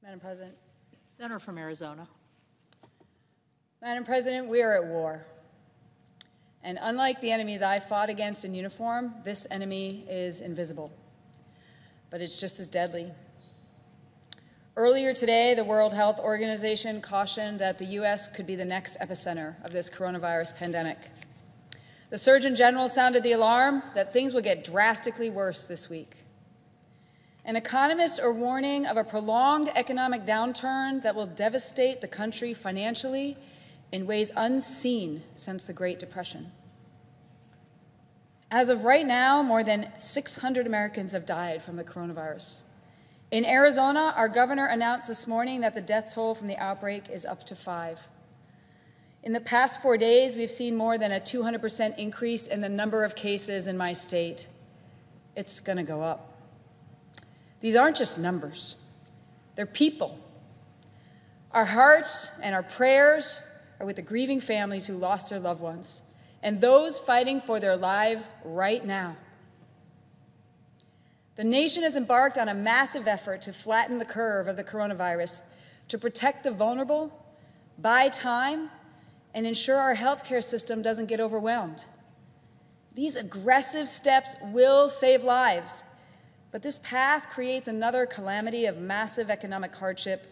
Madam President. Senator from Arizona. Madam President, we are at war. And unlike the enemies I fought against in uniform, this enemy is invisible. But it's just as deadly. Earlier today, the World Health Organization cautioned that the U.S. could be the next epicenter of this coronavirus pandemic. The Surgeon General sounded the alarm that things will get drastically worse this week. And economists are warning of a prolonged economic downturn that will devastate the country financially in ways unseen since the Great Depression. As of right now, more than 600 Americans have died from the coronavirus. In Arizona, our governor announced this morning that the death toll from the outbreak is up to 5. In the past 4 days, we've seen more than a 200% increase in the number of cases in my state. It's going to go up. These aren't just numbers. They're people. Our hearts and our prayers are with the grieving families who lost their loved ones and those fighting for their lives right now. The nation has embarked on a massive effort to flatten the curve of the coronavirus, to protect the vulnerable, buy time, and ensure our healthcare system doesn't get overwhelmed. These aggressive steps will save lives, but this path creates another calamity of massive economic hardship,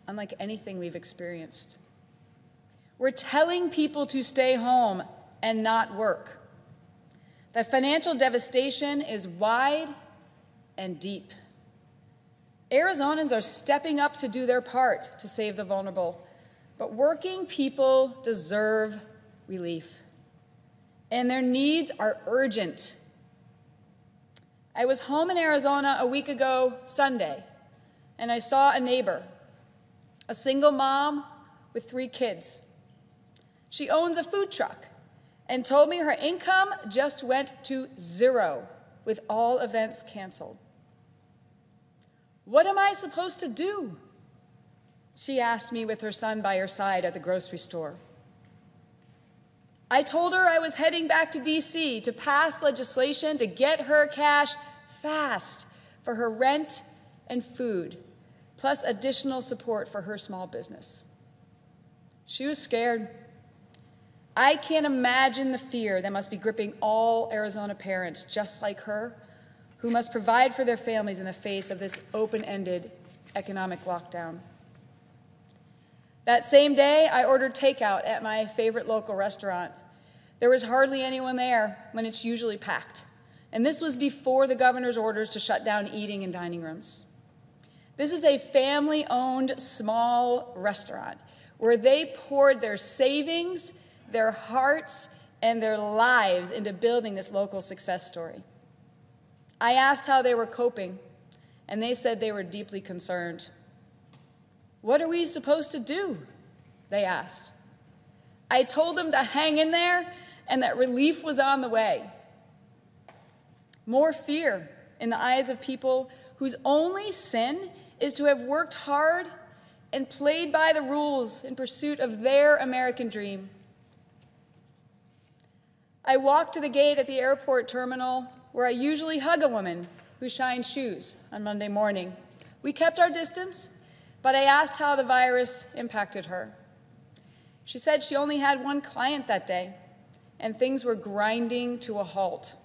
unlike anything we've experienced. We're telling people to stay home and not work. That financial devastation is wide and deep. Arizonans are stepping up to do their part to save the vulnerable, but working people deserve relief, and their needs are urgent. I was home in Arizona a week ago Sunday, and I saw a neighbor, a single mom with 3 kids. She owns a food truck and told me her income just went to 0 with all events canceled. "What am I supposed to do?" she asked me with her son by her side at the grocery store. I told her I was heading back to D.C. to pass legislation to get her cash fast for her rent and food, plus additional support for her small business. She was scared. I can't imagine the fear that must be gripping all Arizona parents just like her, who must provide for their families in the face of this open-ended economic lockdown. That same day, I ordered takeout at my favorite local restaurant. There was hardly anyone there when it's usually packed. And this was before the governor's orders to shut down eating in dining rooms. This is a family-owned small restaurant where they poured their savings, their hearts, and their lives into building this local success story. I asked how they were coping, and they said they were deeply concerned. "What are we supposed to do?" they asked. I told them to hang in there and that relief was on the way. More fear in the eyes of people whose only sin is to have worked hard and played by the rules in pursuit of their American dream. I walked to the gate at the airport terminal where I usually hug a woman who shines shoes on Monday morning. We kept our distance, but I asked how the virus impacted her. She said she only had 1 client that day, and things were grinding to a halt.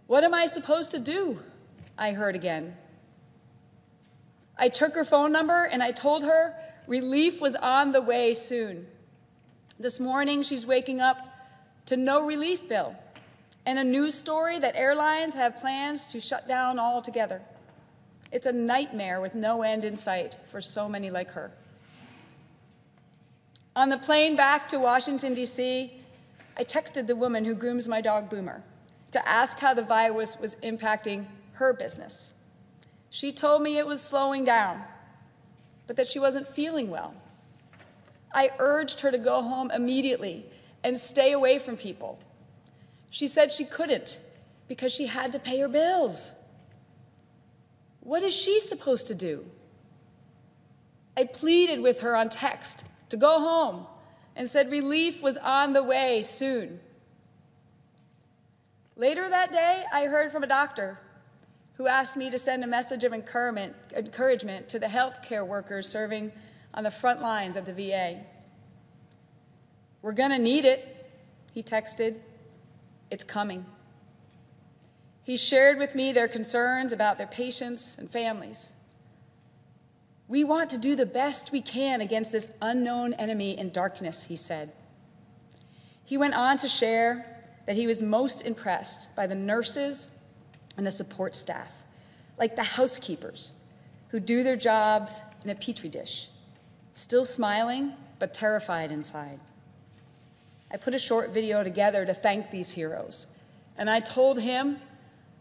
"What am I supposed to do?" I heard again. I took her phone number and I told her relief was on the way soon. This morning, she's waking up to no relief bill and a news story that airlines have plans to shut down altogether. It's a nightmare with no end in sight for so many like her. On the plane back to Washington, D.C., I texted the woman who grooms my dog Boomer to ask how the virus was impacting her business. She told me it was slowing down, but that she wasn't feeling well. I urged her to go home immediately and stay away from people. She said she couldn't because she had to pay her bills. What is she supposed to do? I pleaded with her on text to go home and said relief was on the way soon. Later that day, I heard from a doctor who asked me to send a message of encouragement to the healthcare workers serving on the front lines of the VA. "We're going to need it," he texted. "It's coming." He shared with me their concerns about their patients and families. "We want to do the best we can against this unknown enemy in darkness," he said. He went on to share that he was most impressed by the nurses and the support staff, like the housekeepers who do their jobs in a petri dish, still smiling but terrified inside. I put a short video together to thank these heroes, and I told him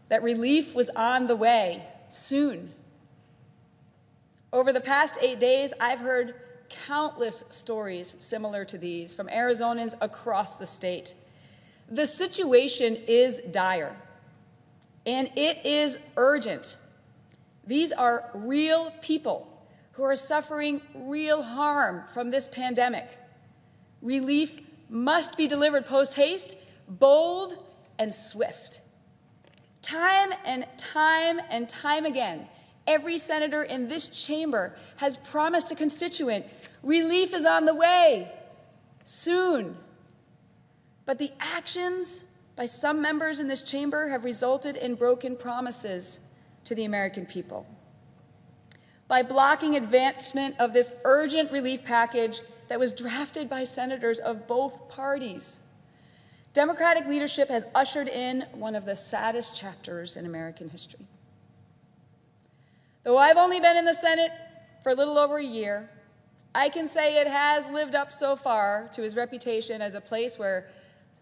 that relief was on the way soon. Over the past 8 days, I've heard countless stories similar to these from Arizonans across the state. The situation is dire, and it is urgent. These are real people who are suffering real harm from this pandemic. Relief must be delivered post-haste, bold, and swift. Time and time again, every senator in this chamber has promised a constituent, relief is on the way, soon. But the actions by some members in this chamber have resulted in broken promises to the American people. By blocking advancement of this urgent relief package that was drafted by senators of both parties, Democratic leadership has ushered in one of the saddest chapters in American history. Though I've only been in the Senate for a little over a year, I can say it has lived up so far to its reputation as a place where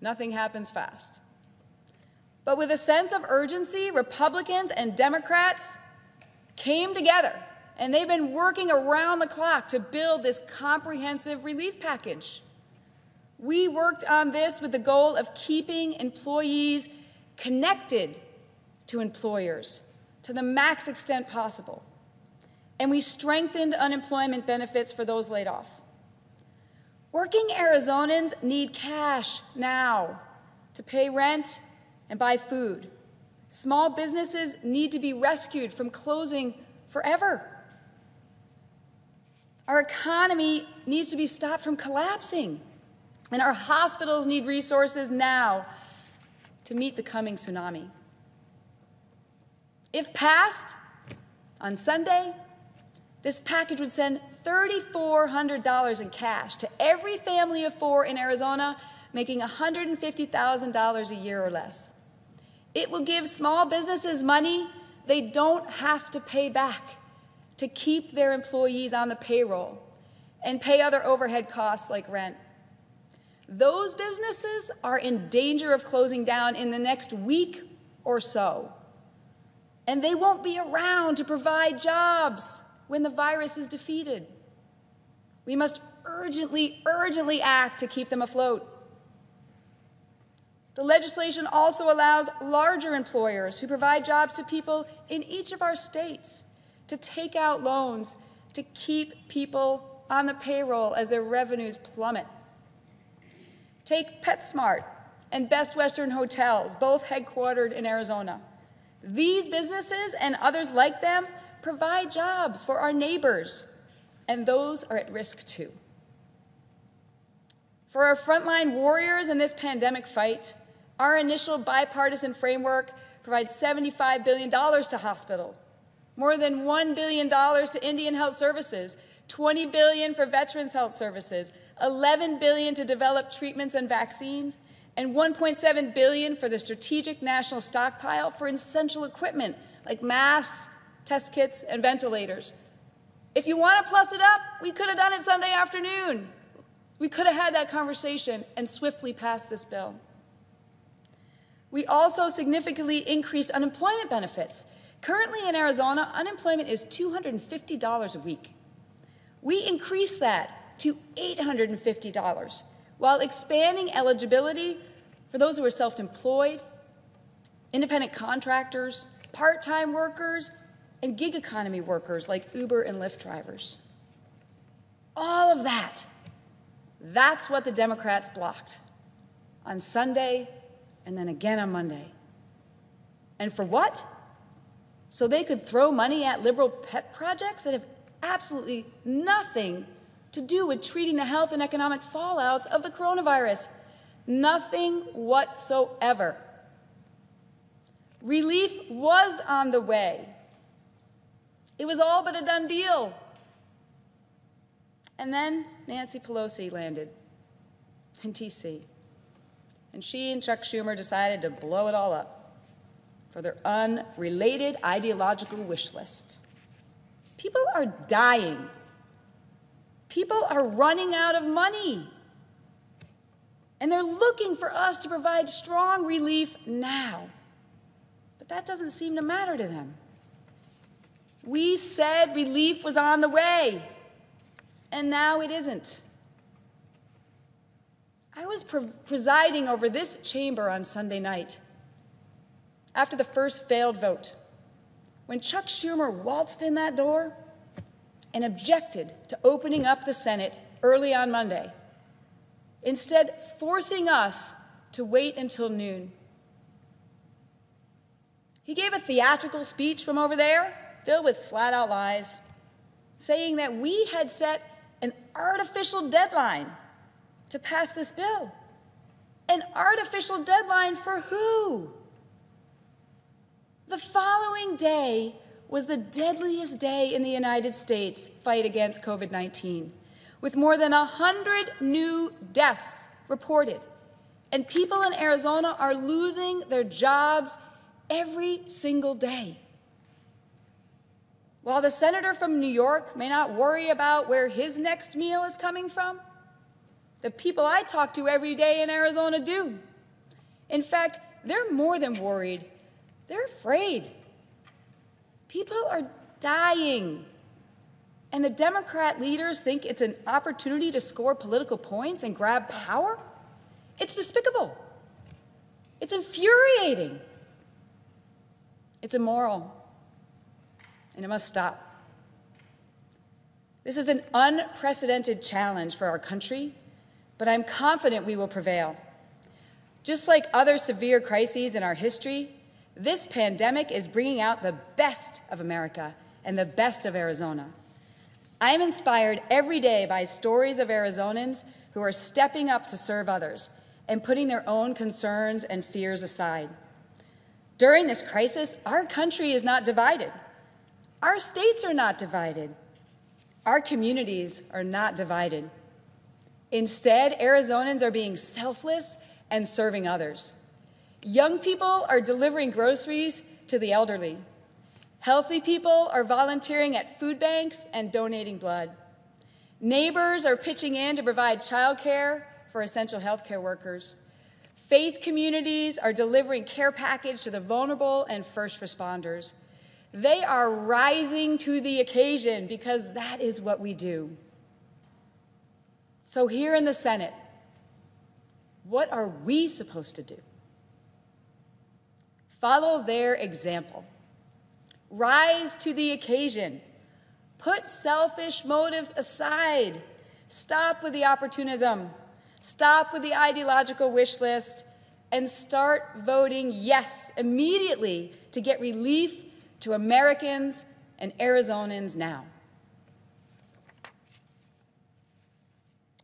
nothing happens fast. But with a sense of urgency, Republicans and Democrats came together, and they've been working around the clock to build this comprehensive relief package. We worked on this with the goal of keeping employees connected to employers to the max extent possible. And we strengthened unemployment benefits for those laid off. Working Arizonans need cash now to pay rent and buy food. Small businesses need to be rescued from closing forever. Our economy needs to be stopped from collapsing. And our hospitals need resources now to meet the coming tsunami. If passed on Sunday, this package would send $3,400 in cash to every family of 4 in Arizona making $150,000 a year or less. It will give small businesses money they don't have to pay back to keep their employees on the payroll and pay other overhead costs like rent. Those businesses are in danger of closing down in the next week or so, and they won't be around to provide jobs when the virus is defeated. We must urgently act to keep them afloat. The legislation also allows larger employers who provide jobs to people in each of our states to take out loans to keep people on the payroll as their revenues plummet. Take PetSmart and Best Western Hotels, both headquartered in Arizona. These businesses and others like them provide jobs for our neighbors, and those are at risk too. For our frontline warriors in this pandemic fight, our initial bipartisan framework provides $75 billion to hospital, more than $1 billion to Indian Health Services, $20 billion for Veterans Health Services, $11 billion to develop treatments and vaccines, and $1.7 billion for the Strategic National Stockpile for essential equipment like masks, test kits, and ventilators. If you want to plus it up, we could have done it Sunday afternoon. We could have had that conversation and swiftly passed this bill. We also significantly increased unemployment benefits. Currently in Arizona, unemployment is $250 a week. We increased that to $850 while expanding eligibility for those who are self-employed, independent contractors, part-time workers, and gig economy workers like Uber and Lyft drivers. All of that, that's what the Democrats blocked on Sunday and then again on Monday. And for what? so they could throw money at liberal pet projects that have absolutely nothing to do with treating the health and economic fallouts of the coronavirus. Nothing whatsoever. Relief was on the way. It was all but a done deal. And then Nancy Pelosi landed in D.C., and she and Chuck Schumer decided to blow it all up for their unrelated ideological wish list. People are dying. People are running out of money. And they're looking for us to provide strong relief now. But that doesn't seem to matter to them. We said relief was on the way, and now it isn't. I was presiding over this chamber on Sunday night after the first failed vote, when Chuck Schumer waltzed in that door and objected to opening up the Senate early on Monday, instead forcing us to wait until noon. He gave a theatrical speech from over there, filled with flat-out lies, saying that we had set an artificial deadline to pass this bill. An artificial deadline for who? The following day was the deadliest day in the United States' fight against COVID-19, with more than 100 new deaths reported. And people in Arizona are losing their jobs every single day. While the senator from New York may not worry about where his next meal is coming from, the people I talk to every day in Arizona do. In fact, they're more than worried. They're afraid. People are dying. And the Democrat leaders think it's an opportunity to score political points and grab power? It's despicable. It's infuriating. It's immoral. And it must stop. This is an unprecedented challenge for our country, but I'm confident we will prevail. Just like other severe crises in our history, this pandemic is bringing out the best of America and the best of Arizona. I am inspired every day by stories of Arizonans who are stepping up to serve others and putting their own concerns and fears aside. During this crisis, our country is not divided. Our states are not divided. Our communities are not divided. Instead, Arizonans are being selfless and serving others. Young people are delivering groceries to the elderly. Healthy people are volunteering at food banks and donating blood. Neighbors are pitching in to provide childcare for essential healthcare workers. Faith communities are delivering care package to the vulnerable and first responders. They are rising to the occasion because that is what we do. So here in the Senate, what are we supposed to do? Follow their example. Rise to the occasion. Put selfish motives aside. Stop with the opportunism. Stop with the ideological wish list and start voting yes immediately to get relief to Americans and Arizonans now.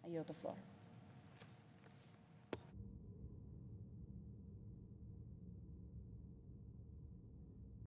I yield the floor.